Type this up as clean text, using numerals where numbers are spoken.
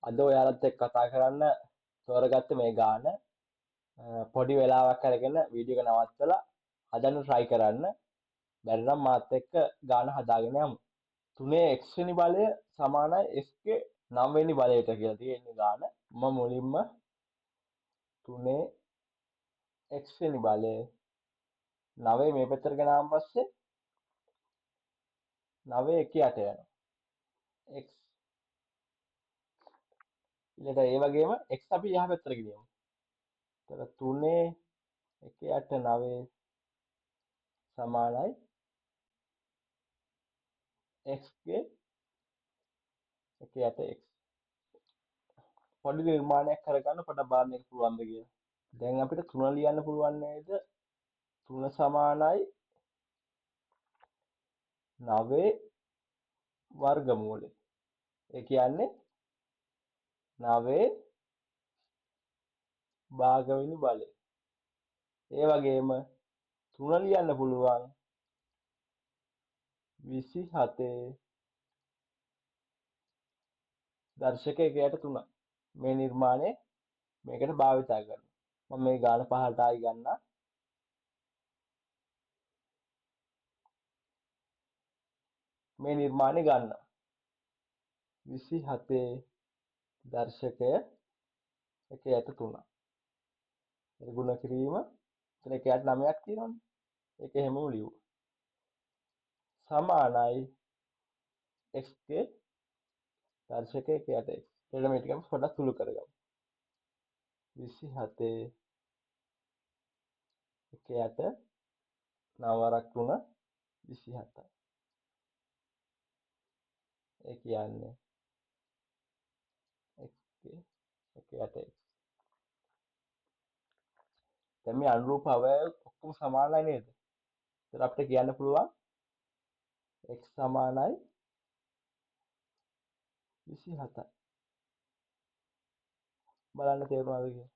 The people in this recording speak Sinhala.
අද ඔයාලත් එක්ක කතා කරන්න තෝරගත්ත මේ ගාන පොඩි වෙලාවක් අරගෙන වීඩියෝ එක නවත්තලා හදන්න try කරන්න. බැරි නම් මාත් එක්ක ගාන හදාගෙන යමු. 3 x වෙනි බලය සමානයි x ගේ 9 වෙනි බලයට කියලා තියෙන ගාන. මම මුලින්ම 3 x වෙනි බලය 9 මේ පැත්තට ගෙනාවන් පස්සේ 9 1 යට යනවා. x ඊළඟට ඒ වගේම x අපි යහ පැත්තට ගෙනියමු. එතකොට 3 1 යට 9 සමානයි x ගේ 1 යට x. පොඩි නිර්මාණයක් කරගන්න පොඩක් බලන්න එක පුළුවන්ද කියලා. දැන් අපිට 3 ලියන්න පුළුවන් නේද? 3 සමානයි 9 වර්ගමූලය. ඒ කියන්නේ 9 භාගවෙනි බලය. ඒ වගේම 3 ලියන්න පුළුවන් 27 දර්ශක 1යට 3. මේ නිර්මාණය මේකට භාවිතා කරනවා. මම මේ ගාන පහලට ආයි ගන්නවා. මේ නිර්මාණය ගන්නවා. 27 දර්ශකය 1යට 3. ඒක ගුණ කිරීම එතන 1යට 9ක් තියෙනවනේ. ඒක එහෙමම ලියුවා. සමානයි x ගේ දර්ශක 1යට x. ඊට මේ ටිකම පොඩ්ඩක් සුළු කරගමු. 27 1යට 9 වරක් 3 27යි. ඒ කියන්නේ x ගේ 1යට x. දැන් මේ අනුරූප අවයව ඔක්කොම සමානයි නේද? ඒතර අපිට කියන්න පුළුවන් x සමානයි 27යි. බලන්න තේරුණාද කියලා?